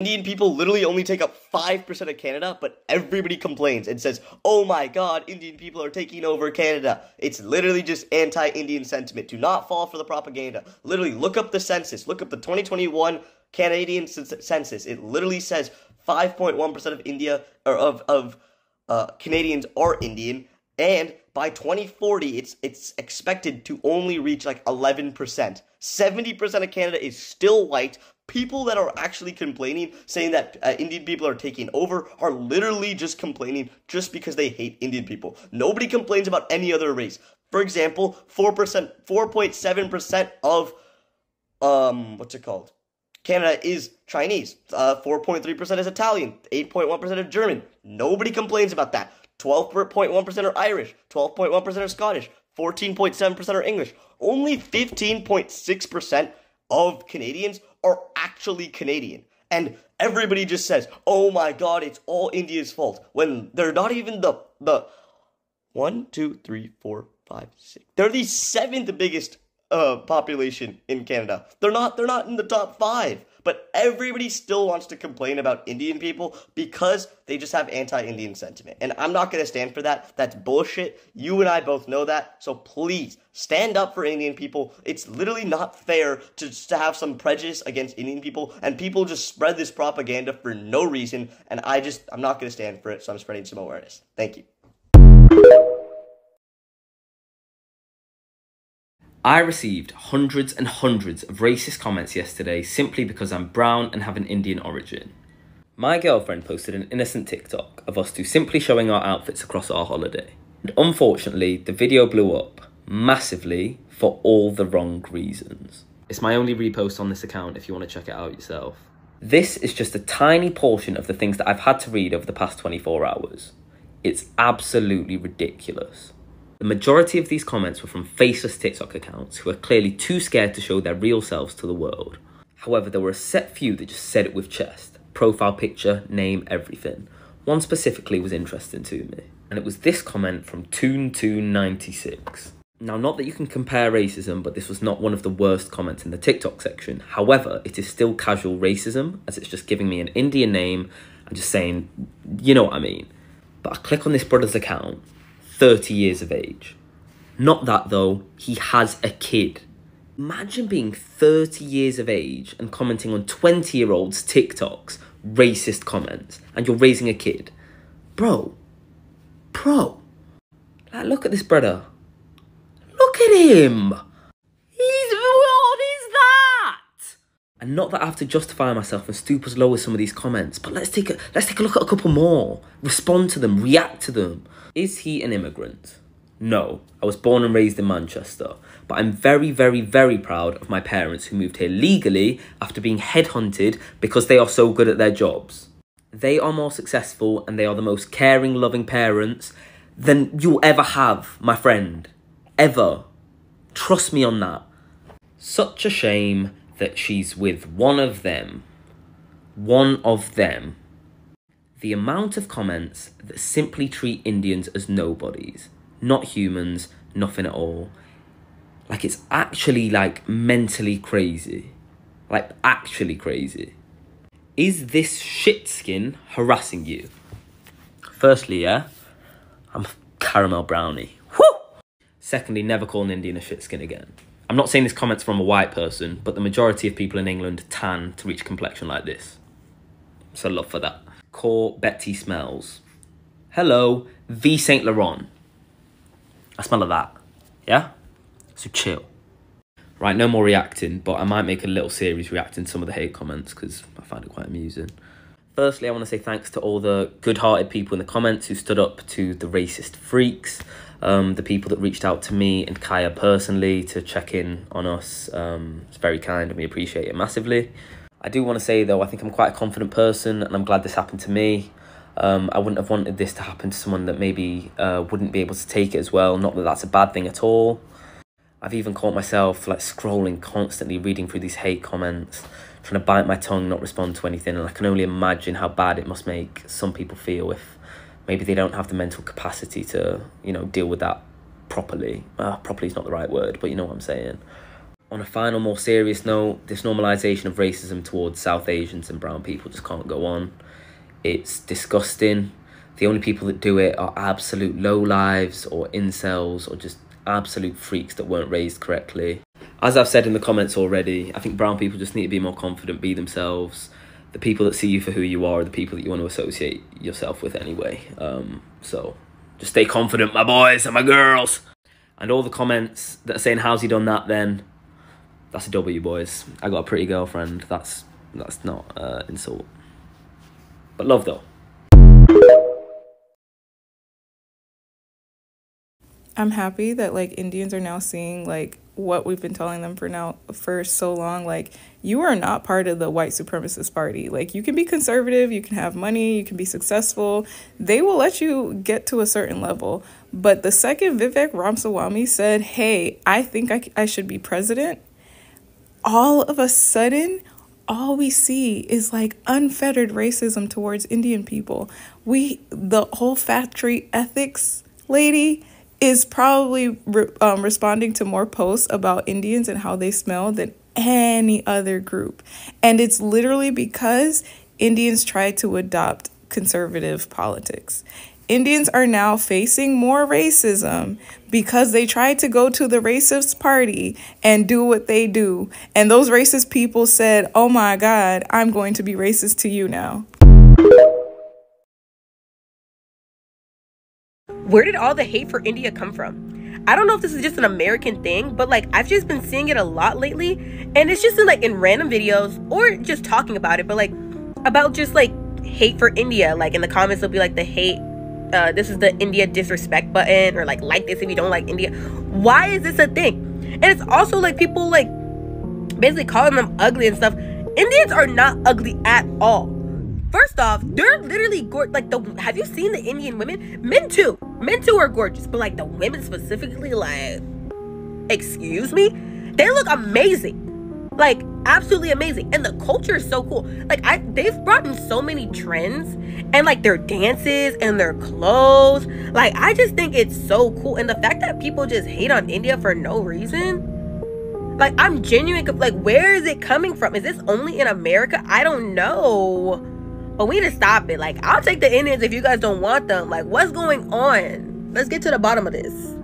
Indian people literally only take up 5% of Canada, but everybody complains and says, oh my god, Indian people are taking over Canada. It's literally just anti-Indian sentiment. Do not fall for the propaganda. Literally, look up the census. Look up the 2021 Canadian census. It literally says 5.1% of India, or of Canadians are Indian, and by 2040, it's expected to only reach like 11%. 70% of Canada is still white. People that are actually complaining, saying that Indian people are taking over, are literally just complaining just because they hate Indian people. Nobody complains about any other race. For example, 4.7% of, Canada is Chinese. 4.3% is Italian. 8.1% are German. Nobody complains about that. 12.1% are Irish. 12.1% are Scottish. 14.7% are English. Only 15.6% of Canadians are actually Canadian. And everybody just says, oh my god, it's all India's fault. When they're not even the 1, 2, 3, 4, 5, 6. They're the 7th biggest population in Canada. They're not in the top 5. But everybody still wants to complain about Indian people because they just have anti-Indian sentiment. And I'm not going to stand for that. That's bullshit. You and I both know that. So please, stand up for Indian people. It's literally not fair to have some prejudice against Indian people. And people just spread this propaganda for no reason. And I'm not going to stand for it. So I'm spreading some awareness. Thank you. I received hundreds and hundreds of racist comments yesterday simply because I'm brown and have an Indian origin. My girlfriend posted an innocent TikTok of us two simply showing our outfits across our holiday. And unfortunately, the video blew up massively for all the wrong reasons. It's my only repost on this account if you want to check it out yourself. This is just a tiny portion of the things that I've had to read over the past 24 hours. It's absolutely ridiculous. The majority of these comments were from faceless TikTok accounts who are clearly too scared to show their real selves to the world. However, there were a set few that just said it with chest. Profile picture, name, everything. One specifically was interesting to me. And it was this comment from Toon96. Now, not that you can compare racism, but this was not one of the worst comments in the TikTok section. However, it is still casual racism, as it's just giving me an Indian name and just saying, you know what I mean. But I click on this brother's account. 30 years of age. Not that though, he has a kid. Imagine being 30 years of age and commenting on 20-year-olds' TikToks, racist comments, and you're raising a kid. Bro. Like, look at this brother. Look at him. What is that? And not that I have to justify myself and stoop as low as some of these comments, but let's take a look at a couple more. Respond to them, react to them. Is he an immigrant? No, I was born and raised in Manchester, but I'm very, very, very proud of my parents who moved here legally after being headhunted because they are so good at their jobs. They are more successful and they are the most caring, loving parents than you'll ever have, my friend. Ever. Trust me on that. Such a shame that she's with one of them. One of them. The amount of comments that simply treat Indians as nobodies, not humans, nothing at all. Like, it's actually, like, mentally crazy. Like, actually crazy. Is this shit skin harassing you? Firstly, yeah, I'm a caramel brownie. Woo! Secondly, never call an Indian a shit skin again. I'm not saying this comment's from a white person, but the majority of people in England tan to reach a complexion like this. So love for that. Core Betty Smells. Hello, V Saint Laurent. I smell of that. Yeah? So chill. Right, no more reacting, but I might make a little series reacting to some of the hate comments because I find it quite amusing. Firstly, I want to say thanks to all the good-hearted people in the comments who stood up to the racist freaks, the people that reached out to me and Kaya personally to check in on us. It's very kind and we appreciate it massively. I do want to say, though, I think I'm quite a confident person and I'm glad this happened to me. I wouldn't have wanted this to happen to someone that maybe wouldn't be able to take it as well. Not that that's a bad thing at all. I've even caught myself like scrolling constantly, reading through these hate comments, trying to bite my tongue, not respond to anything. And I can only imagine how bad it must make some people feel if maybe they don't have the mental capacity to, you know, deal with that properly. Properly is not the right word, but you know what I'm saying. on a final, more serious note, this normalization of racism towards South Asians and brown people just can't go on. It's disgusting. The only people that do it are absolute lowlives or incels or just absolute freaks that weren't raised correctly. As I've said in the comments already, I think brown people just need to be more confident, be themselves. The people that see you for who you are the people that you want to associate yourself with anyway. So just stay confident, my boys and my girls. And all the comments that are saying, how's he done that then? That's a W, boys. I got a pretty girlfriend. That's not insult. But love, though. I'm happy that like Indians are now seeing like what we've been telling them for so long. Like, you are not part of the white supremacist party. Like, you can be conservative, you can have money, you can be successful. They will let you get to a certain level. But the second Vivek Ramaswamy said, hey, I think I should be president, all of a sudden, all we see is like unfettered racism towards Indian people. The whole factory ethics lady is probably responding to more posts about Indians and how they smell than any other group. And it's literally because Indians tried to adopt conservative politics. Indians are now facing more racism because they tried to go to the racist party and do what they do. And those racist people said, oh my God, I'm going to be racist to you now. Where did all the hate for India come from? I don't know if this is just an American thing, but like I've just been seeing it a lot lately, and it's just in random videos or just talking about it, but like about just like hate for India. Like in the comments there'll be like the hate, this is the India disrespect button, or like this if you don't like India. Why is this a thing? And it's also like people like basically calling them ugly and stuff. Indians are not ugly at all. First off, they're literally gorgeous. Like, have you seen the Indian women? Men too are gorgeous, but like the women specifically, like, excuse me, they look amazing, like absolutely amazing. And the culture is so cool. Like, they've brought in so many trends, and like their dances and their clothes. Like, I just think it's so cool. And the fact that people just hate on India for no reason, like, I'm genuinely like, where is it coming from? Is this only in America? I don't know. But we need to stop it. Like, I'll take the Indians if you guys don't want them. Like, what's going on? Let's get to the bottom of this.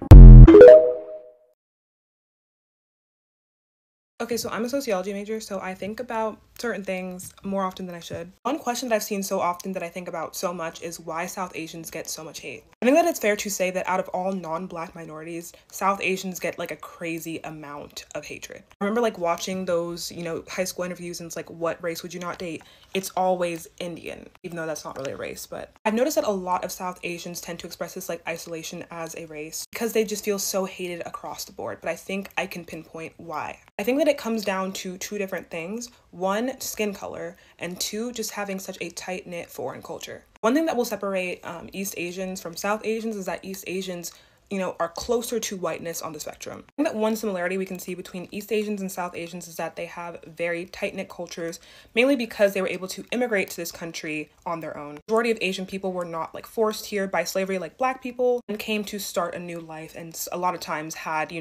Okay, so I'm a sociology major, so I think about certain things more often than I should. One question that I've seen so often that I think about so much is why South Asians get so much hate. I think that it's fair to say that out of all non-Black minorities, South Asians get like a crazy amount of hatred. I remember like watching those, high school interviews, and it's like, what race would you not date? It's always Indian, even though that's not really a race. But I've noticed that a lot of South Asians tend to express this like isolation as a race because they just feel so hated across the board. But I think I can pinpoint why. I think that it comes down to two different things. One, skin color, and two, just having such a tight-knit foreign culture. One thing that will separate East Asians from South Asians is that East Asians are closer to whiteness on the spectrum. I think that one similarity we can see between East Asians and South Asians is that they have very tight-knit cultures, mainly because they were able to immigrate to this country on their own. The majority of Asian people were not like forced here by slavery like Black people, and came to start a new life, and a lot of times had,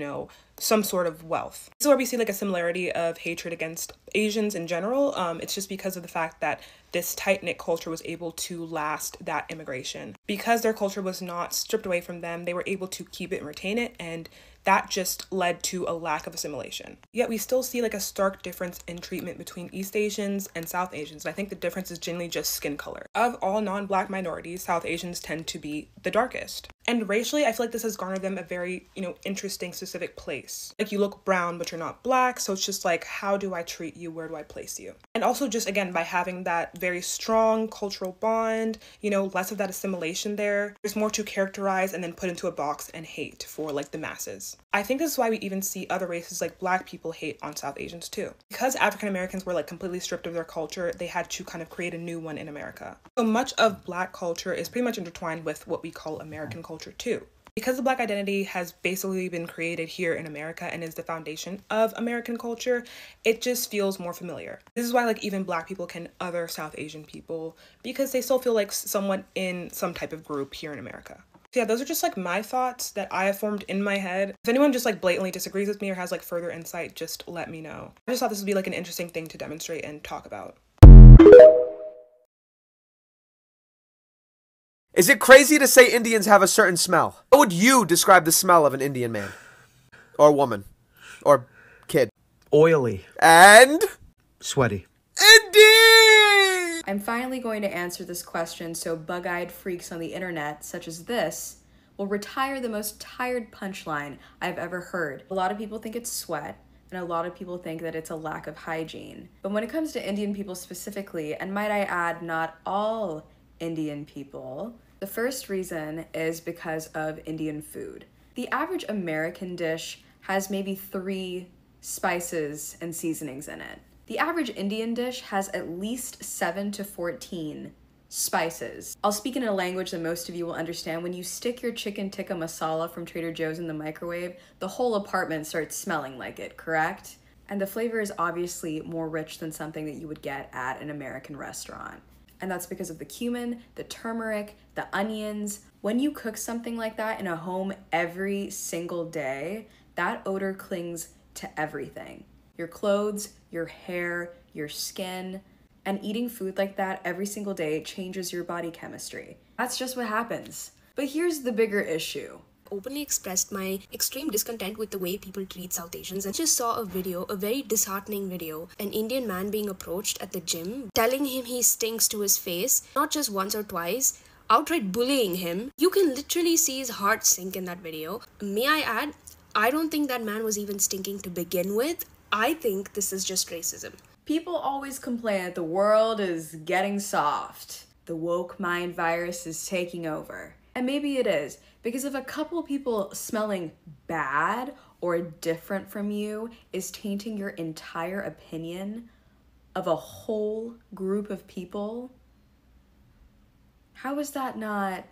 some sort of wealth. This is where we see like a similarity of hatred against Asians in general. It's just because of the fact that this tight-knit culture was able to last that immigration. Because their culture was not stripped away from them, they were able to keep it and retain it, and that just led to a lack of assimilation. Yet we still see like a stark difference in treatment between East Asians and South Asians. And I think the difference is generally just skin color. Of all non-Black minorities, South Asians tend to be the darkest. And racially, I feel like this has garnered them a very, interesting specific place. Like, you look brown, but you're not Black. So it's just like, how do I treat you? Where do I place you? And also just, again, by having that very strong cultural bond, less of that assimilation there, there's more to characterize and then put into a box and hate for like the masses. I think this is why we even see other races like Black people hate on South Asians too. Because African Americans were like completely stripped of their culture, they had to kind of create a new one in America. So much of Black culture is pretty much intertwined with what we call American culture too. Because the Black identity has basically been created here in America and is the foundation of American culture, it just feels more familiar. This is why like even Black people can other South Asian people, because they still feel like someone in some type of group here in America. So yeah, those are just like my thoughts that I have formed in my head. If anyone just like blatantly disagrees with me or has like further insight, just let me know. I just thought this would be like an interesting thing to demonstrate and talk about. Is it crazy to say Indians have a certain smell? How would you describe the smell of an Indian man? Or woman? Or kid? Oily. And? Sweaty. Indeed! I'm finally going to answer this question so bug-eyed freaks on the internet, such as this, will retire the most tired punchline I've ever heard. A lot of people think it's sweat, and a lot of people think that it's a lack of hygiene. But when it comes to Indian people specifically, and might I add, not all Indian people, the first reason is because of Indian food. The average American dish has maybe 3 spices and seasonings in it. The average Indian dish has at least 7 to 14 spices. I'll speak in a language that most of you will understand. When you stick your chicken tikka masala from Trader Joe's in the microwave, the whole apartment starts smelling like it, correct? And the flavor is obviously more rich than something that you would get at an American restaurant. And that's because of the cumin, the turmeric, the onions. When you cook something like that in a home every single day, that odor clings to everything. Your clothes, your hair, your skin, and eating food like that every single day changes your body chemistry. That's just what happens. But here's the bigger issue. Openly expressed my extreme discontent with the way people treat South Asians, and just saw a video, a very disheartening video, an Indian man being approached at the gym, telling him he stinks to his face, not just once or twice, outright bullying him. You can literally see his heart sink in that video. May I add, I don't think that man was even stinking to begin with. I think this is just racism. People always complain that the world is getting soft. The woke mind virus is taking over. And maybe it is, because if a couple people smelling bad or different from you is tainting your entire opinion of a whole group of people, how is that not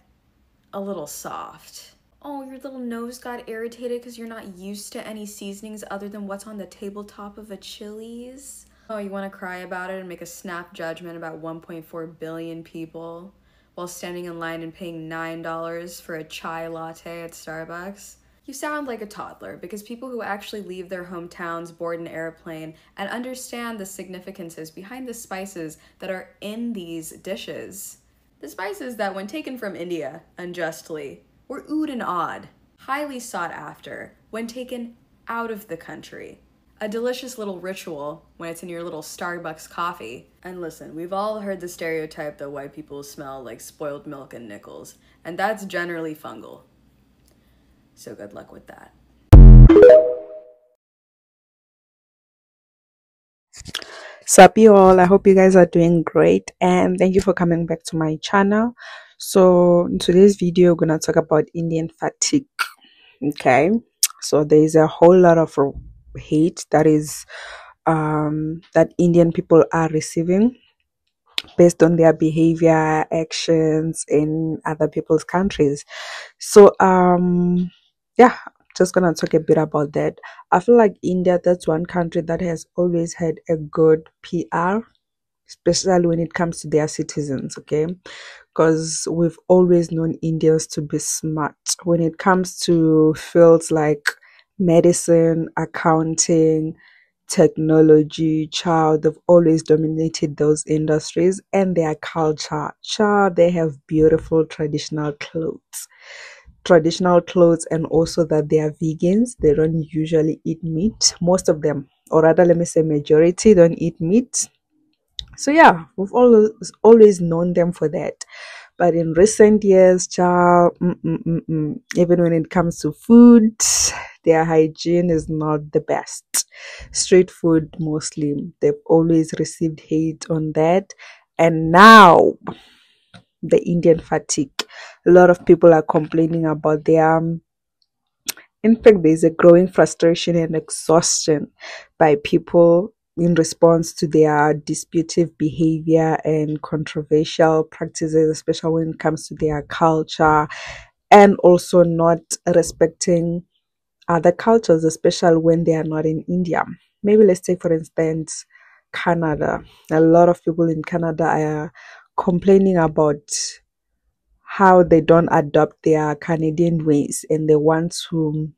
a little soft? Oh, your little nose got irritated because you're not used to any seasonings other than what's on the tabletop of a Chili's? Oh, you want to cry about it and make a snap judgment about 1.4 billion people while standing in line and paying $9 for a chai latte at Starbucks? You sound like a toddler, because people who actually leave their hometowns, board an airplane, and understand the significances behind the spices that are in these dishes. The spices that, when taken from India, unjustly, were oud and odd, highly sought after when taken out of the country. A delicious little ritual when it's in your little Starbucks coffee. And listen, we've all heard the stereotype that white people smell like spoiled milk and nickels, and that's generally fungal. So good luck with that. Sup you all, I hope you guys are doing great, and thank you for coming back to my channel. So in today's video, we're gonna talk about Indian fatigue. Okay, so there's a whole lot of hate that is that Indian people are receiving based on their behavior, actions in other people's countries. So yeah, just gonna talk a bit about that. I feel like India, that's one country that has always had a good PR, especially when it comes to their citizens, okay? Because we've always known Indians to be smart when it comes to fields like medicine, accounting, technology. They've always dominated those industries. And their culture, they have beautiful traditional clothes, and also that they are vegans. They don't usually eat meat. Most of them, or rather let me say majority, don't eat meat. So yeah, we've always known them for that. But in recent years, even when it comes to food, their hygiene is not the best. Street food mostly, they've always received hate on that. And now, the Indian fatigue. A lot of people are complaining about their in fact, there's a growing frustration and exhaustion by people in response to their disputive behavior and controversial practices, especially when it comes to their culture, and also not respecting other cultures, especially when they are not in India. Maybe let's take, for instance, Canada. A lot of people in Canada are complaining about how they don't adopt their Canadian ways and they want to,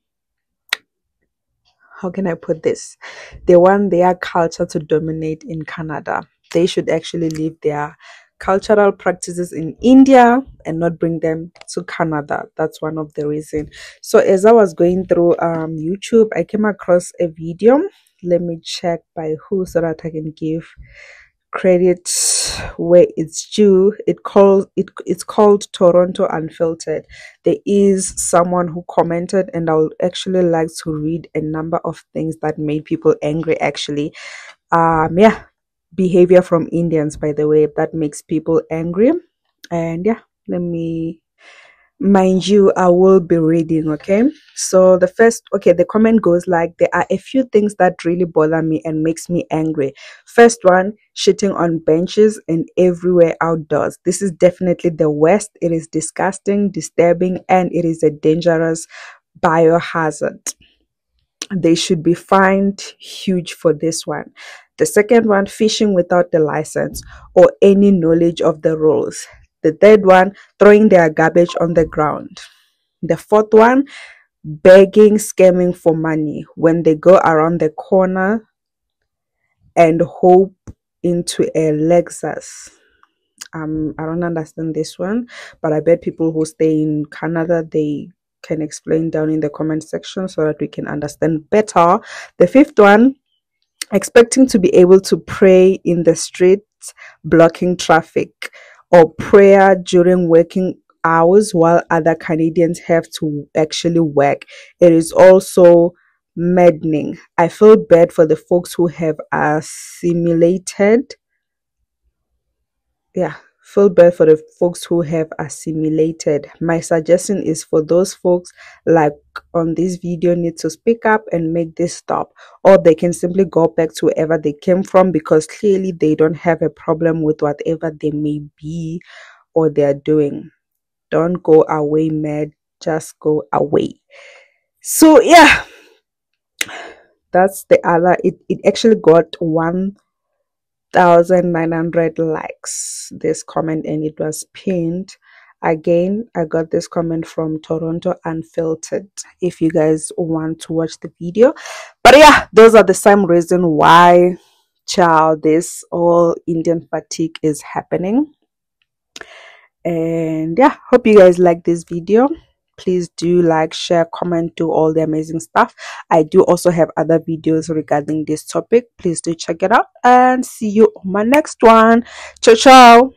how can I put this? They want their culture to dominate in Canada. They should actually leave their cultural practices in India and not bring them to Canada. That's one of the reasons. So as I was going through YouTube, I came across a video. Let me check by who so that I can give credit where it's due. It's called Toronto Unfiltered. There is someone who commented, and I would actually like to read a number of things that made people angry actually. Yeah, behavior from Indians, by the way, that makes people angry. And yeah, let me, mind you, I will be reading. Okay, so the comment goes like, there are a few things that really bother me and makes me angry. First one, shitting on benches and everywhere outdoors. This is definitely the worst. It is disgusting, disturbing, and it is a dangerous biohazard. They should be fined huge for this one. The second one, fishing without the license or any knowledge of the rules. The third one, throwing their garbage on the ground. The fourth one, begging, scamming for money when they go around the corner and hope into a Lexus. I don't understand this one, but I bet people who stay in Canada, they can explain down in the comment section so that we can understand better. The fifth one, expecting to be able to pray in the streets, blocking traffic, or prayer during working hours while other Canadians have to actually work. It is also maddening. I feel bad for the folks who have assimilated. Yeah, feel bad for the folks who have assimilated. My suggestion is for those folks like on this video need to speak up and make this stop, or they can simply go back to wherever they came from, because clearly they don't have a problem with whatever they may be or they're doing. Don't go away mad, just go away. So yeah, that's the other. It actually got 1,900 likes, this comment, and it was pinned. Again, I got this comment from Toronto Unfiltered, if you guys want to watch the video. But yeah, those are the same reason why, child, this all Indian fatigue is happening. And yeah, hope you guys like this video. Please do like, share, comment, do all the amazing stuff. I do also have other videos regarding this topic. Please do check it out and see you on my next one. Ciao ciao.